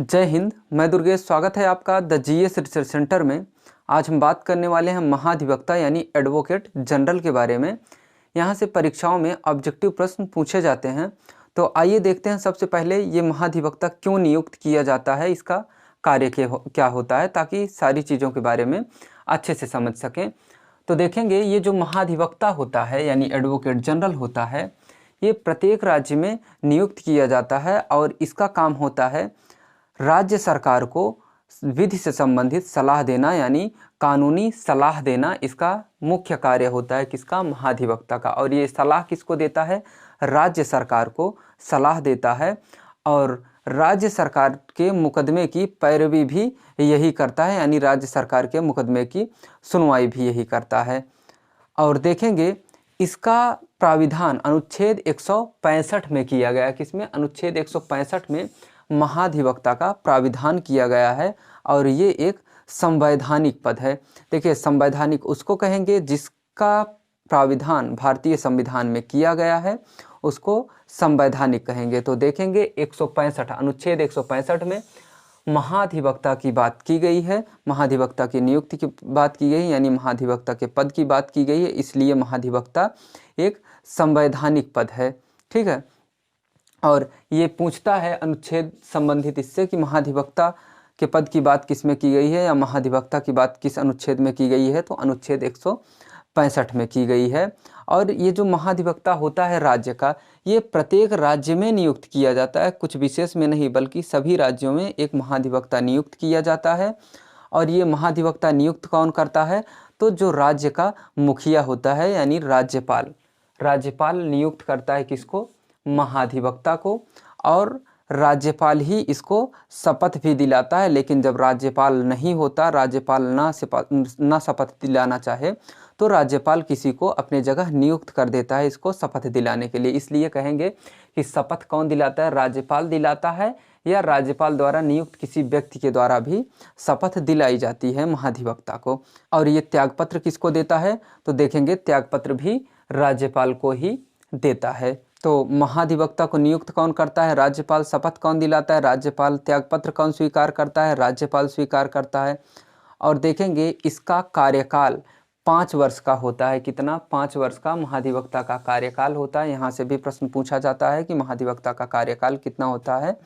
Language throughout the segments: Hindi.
जय हिंद। मैं दुर्गेश, स्वागत है आपका द जीएस रिसर्च सेंटर में। आज हम बात करने वाले हैं महाधिवक्ता यानी एडवोकेट जनरल के बारे में। यहाँ से परीक्षाओं में ऑब्जेक्टिव प्रश्न पूछे जाते हैं। तो आइए देखते हैं सबसे पहले ये महाधिवक्ता क्यों नियुक्त किया जाता है, इसका कार्य क्या होता है, ताकि सारी चीज़ों के बारे में अच्छे से समझ सकें। तो देखेंगे ये जो महाधिवक्ता होता है यानी एडवोकेट जनरल होता है, ये प्रत्येक राज्य में नियुक्त किया जाता है और इसका काम होता है राज्य सरकार को विधि से संबंधित सलाह देना, यानी कानूनी सलाह देना इसका मुख्य कार्य होता है किसका, महाधिवक्ता का। और ये सलाह किसको देता है, राज्य सरकार को सलाह देता है और राज्य सरकार के मुकदमे की पैरवी भी यही करता है, यानी राज्य सरकार के मुकदमे की सुनवाई भी यही करता है। और देखेंगे इसका प्राविधान अनुच्छेद 165 में किया गया। किसमें, अनुच्छेद 165 में महाधिवक्ता का प्राविधान किया गया है और ये एक संवैधानिक पद है। देखिए, संवैधानिक उसको कहेंगे जिसका प्राविधान भारतीय संविधान में किया गया है, उसको संवैधानिक कहेंगे। तो देखेंगे 165 अनुच्छेद 165 में महाधिवक्ता की बात की गई है, महाधिवक्ता की नियुक्ति की बात की गई है, यानी महाधिवक्ता के पद की बात की गई है, इसलिए महाधिवक्ता एक संवैधानिक पद है। ठीक है। और ये पूछता है अनुच्छेद संबंधित इससे कि महाधिवक्ता के पद की बात किस में की गई है या महाधिवक्ता की बात किस अनुच्छेद में की गई है, तो अनुच्छेद 165 में की गई है। और ये जो महाधिवक्ता होता है राज्य का, ये प्रत्येक राज्य में नियुक्त किया जाता है, कुछ विशेष में नहीं बल्कि सभी राज्यों में एक महाधिवक्ता नियुक्त किया जाता है। और ये महाधिवक्ता नियुक्त कौन करता है, तो जो राज्य का मुखिया होता है यानी राज्यपाल, राज्यपाल नियुक्त करता है किसको, महाधिवक्ता को। और राज्यपाल ही इसको शपथ भी दिलाता है, लेकिन जब राज्यपाल नहीं होता, राज्यपाल ना शपथ दिलाना चाहे, तो राज्यपाल किसी को अपने जगह नियुक्त कर देता है इसको शपथ दिलाने के लिए। इसलिए कहेंगे कि शपथ कौन दिलाता है, राज्यपाल दिलाता है, या राज्यपाल द्वारा नियुक्त किसी व्यक्ति के द्वारा भी शपथ दिलाई जाती है महाधिवक्ता को। और ये त्यागपत्र किसको देता है, तो देखेंगे त्यागपत्र भी राज्यपाल को ही देता है। तो महाधिवक्ता को नियुक्त कौन करता है, राज्यपाल। शपथ कौन दिलाता है, राज्यपाल। त्यागपत्र कौन स्वीकार करता है, राज्यपाल स्वीकार करता है। और देखेंगे इसका कार्यकाल 5 वर्ष का होता है। कितना, 5 वर्ष का महाधिवक्ता का कार्यकाल होता है। यहाँ से भी प्रश्न पूछा जाता है कि महाधिवक्ता का कार्यकाल कितना होता है,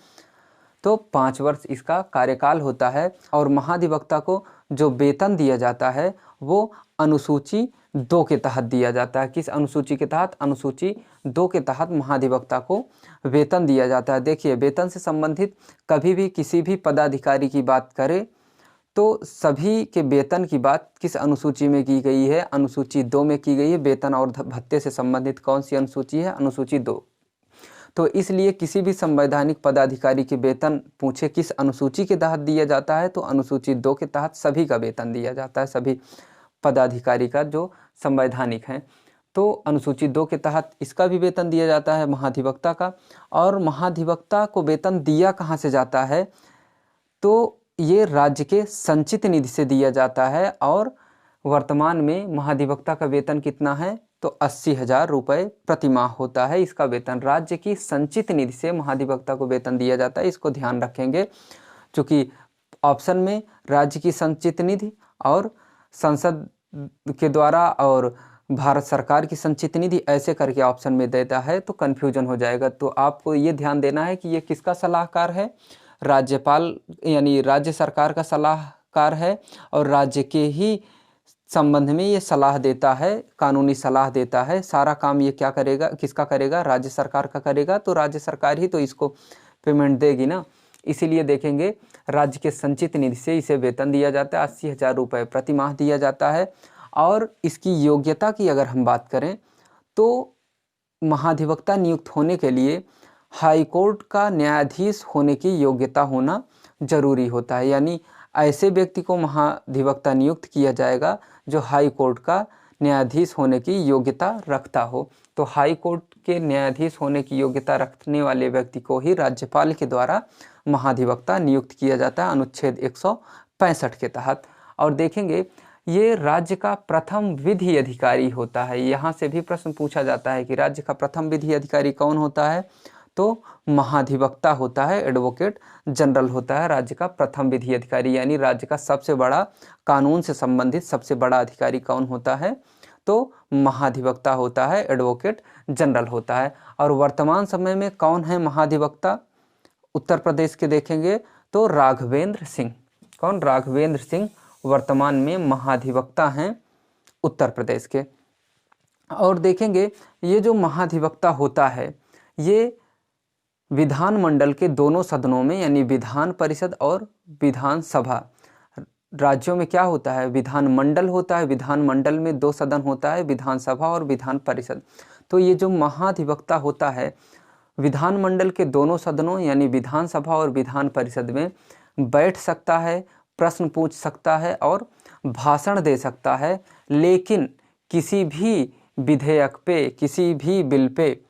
तो 5 वर्ष इसका कार्यकाल होता है। और महाधिवक्ता को जो वेतन दिया जाता है वो अनुसूची 2 के तहत दिया जाता है। किस अनुसूची के तहत, अनुसूची 2 के तहत महाधिवक्ता को वेतन दिया जाता है। देखिए, वेतन से संबंधित कभी भी किसी भी पदाधिकारी की बात करें तो सभी के वेतन की बात किस अनुसूची में की गई है, अनुसूची 2 में की गई है। वेतन और भत्ते से संबंधित कौन सी अनुसूची है, अनुसूची 2। तो इसलिए किसी भी संवैधानिक पदाधिकारी के वेतन पूछे किस अनुसूची के तहत दिया जाता है, तो अनुसूची 2 के तहत सभी का वेतन दिया जाता है, सभी पदाधिकारी का जो संवैधानिक हैं। तो अनुसूची 2 के तहत इसका भी वेतन दिया जाता है महाधिवक्ता का। और महाधिवक्ता को वेतन दिया कहाँ से जाता है, तो ये राज्य के संचित निधि से दिया जाता है। और वर्तमान में महाधिवक्ता का वेतन कितना है, तो 80,000 रुपये प्रति माह होता है इसका वेतन। राज्य की संचित निधि से महाधिवक्ता को वेतन दिया जाता है, इसको ध्यान रखेंगे, चूँकि ऑप्शन में राज्य की संचित निधि और संसद के द्वारा और भारत सरकार की संचित निधि ऐसे करके ऑप्शन में देता है, तो कन्फ्यूजन हो जाएगा। तो आपको ये ध्यान देना है कि ये किसका सलाहकार है, राज्यपाल यानी राज्य सरकार का सलाहकार है, और राज्य के ही संबंध में ये सलाह देता है, कानूनी सलाह देता है। सारा काम ये क्या करेगा, किसका करेगा, राज्य सरकार का करेगा। तो राज्य सरकार ही तो इसको पेमेंट देगी ना, इसीलिए देखेंगे राज्य के संचित निधि से इसे वेतन दिया जाता है, 80,000 रुपये प्रति माह दिया जाता है। और इसकी योग्यता की अगर हम बात करें तो महाधिवक्ता नियुक्त होने के लिए हाई कोर्ट का न्यायाधीश होने की योग्यता होना जरूरी होता है। यानी ऐसे व्यक्ति को महाधिवक्ता नियुक्त किया जाएगा जो हाई कोर्ट का न्यायाधीश होने की योग्यता रखता हो। तो हाई कोर्ट के न्यायाधीश होने की योग्यता रखने वाले व्यक्ति को ही राज्यपाल के द्वारा महाधिवक्ता नियुक्त किया जाता है अनुच्छेद 165 के तहत। और देखेंगे ये राज्य का प्रथम विधि अधिकारी होता है। यहाँ से भी प्रश्न पूछा जाता है कि राज्य का प्रथम विधि अधिकारी कौन होता है, तो महाधिवक्ता होता है, एडवोकेट जनरल होता है राज्य का प्रथम विधि अधिकारी, यानी राज्य का सबसे बड़ा कानून से संबंधित सबसे बड़ा अधिकारी कौन होता है, तो महाधिवक्ता होता है, एडवोकेट जनरल होता है। और वर्तमान समय में कौन है महाधिवक्ता उत्तर प्रदेश के देखेंगे तो राघवेंद्र सिंह। कौन? राघवेंद्र सिंह वर्तमान में महाधिवक्ता हैं उत्तर प्रदेश के। और देखेंगे ये जो महाधिवक्ता होता है ये विधानमंडल के दोनों सदनों में, यानी विधान परिषद और विधानसभा, राज्यों में क्या होता है, विधानमंडल होता है, विधानमंडल में 2 सदन होता है, विधानसभा और विधान परिषद। तो ये जो महाधिवक्ता होता है विधानमंडल के दोनों सदनों यानी विधानसभा और विधान परिषद में बैठ सकता है, प्रश्न पूछ सकता है और भाषण दे सकता है, लेकिन किसी भी विधेयक पे, किसी भी बिल पे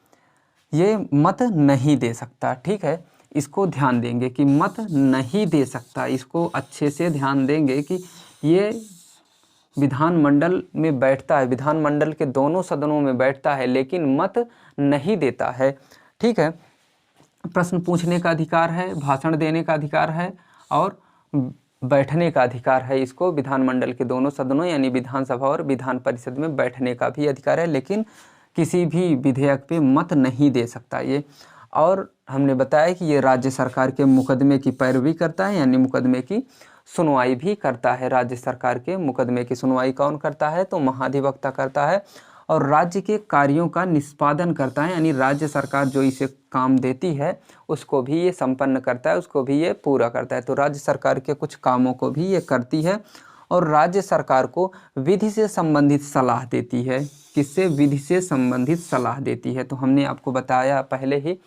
ये मत नहीं दे सकता। ठीक है, इसको ध्यान देंगे कि मत नहीं दे सकता, इसको अच्छे से ध्यान देंगे कि ये विधानमंडल में बैठता है, विधानमंडल के दोनों सदनों में बैठता है, लेकिन मत नहीं देता है। ठीक है, प्रश्न पूछने का अधिकार है, भाषण देने का अधिकार है और बैठने का अधिकार है। इसको विधानमंडल के दोनों सदनों यानी विधानसभा और विधान परिषद में बैठने का भी अधिकार है, लेकिन किसी भी विधेयक पे मत नहीं दे सकता ये। और हमने बताया कि ये राज्य सरकार के मुकदमे की पैरवी करता है, यानी मुकदमे की सुनवाई भी करता है। राज्य सरकार के मुकदमे की सुनवाई कौन करता है, तो महाधिवक्ता करता है। और राज्य के कार्यों का निष्पादन करता है, यानी राज्य सरकार जो इसे काम देती है उसको भी ये संपन्न करता है, उसको भी ये पूरा करता है। तो राज्य सरकार के कुछ कामों को भी ये करती है और राज्य सरकार को विधि से संबंधित सलाह देती है। किससे? विधि से संबंधित सलाह देती है। तो हमने आपको बताया पहले ही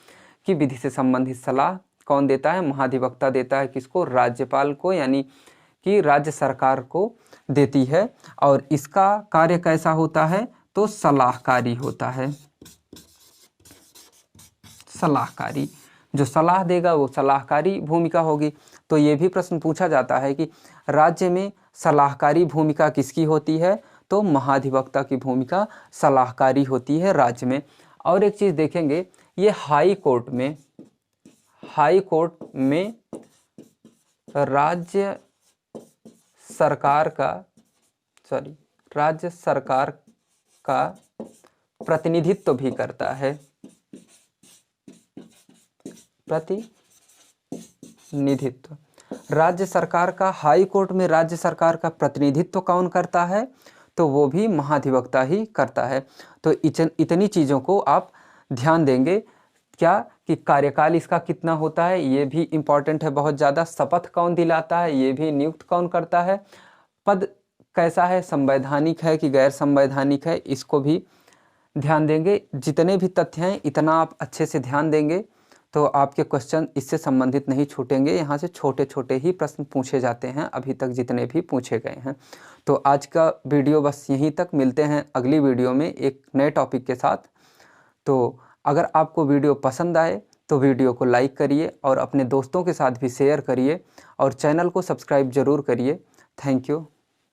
कि विधि से संबंधित सलाह कौन देता है, महाधिवक्ता देता है। किसको? राज्यपाल को, यानी कि राज्य सरकार को देती है। और इसका कार्य कैसा होता है, तो सलाहकारी होता है। सलाहकारी, जो सलाह देगा वो सलाहकारी भूमिका होगी। तो ये भी प्रश्न पूछा जाता है कि राज्य में सलाहकारी भूमिका किसकी होती है, तो महाधिवक्ता की भूमिका सलाहकारी होती है राज्य में। और एक चीज़ देखेंगे, ये हाई कोर्ट में राज्य सरकार का प्रतिनिधित्व भी करता है। प्रतिनिधित्व, राज्य सरकार का हाई कोर्ट में राज्य सरकार का प्रतिनिधित्व कौन करता है, तो वो भी महाधिवक्ता ही करता है। तो इतनी चीज़ों को आप ध्यान देंगे। क्या कि कार्यकाल इसका कितना होता है, ये भी इम्पॉर्टेंट है बहुत ज़्यादा। शपथ कौन दिलाता है, ये भी नियुक्त कौन करता है। पद कैसा है, संवैधानिक है कि गैर संवैधानिक है, इसको भी ध्यान देंगे। जितने भी तथ्य हैं इतना आप अच्छे से ध्यान देंगे तो आपके क्वेश्चन इससे संबंधित नहीं छूटेंगे। यहाँ से छोटे छोटे ही प्रश्न पूछे जाते हैं अभी तक जितने भी पूछे गए हैं। तो आज का वीडियो बस यहीं तक, मिलते हैं अगली वीडियो में एक नए टॉपिक के साथ। तो अगर आपको वीडियो पसंद आए तो वीडियो को लाइक करिए और अपने दोस्तों के साथ भी शेयर करिए और चैनल को सब्सक्राइब ज़रूर करिए। Thank you.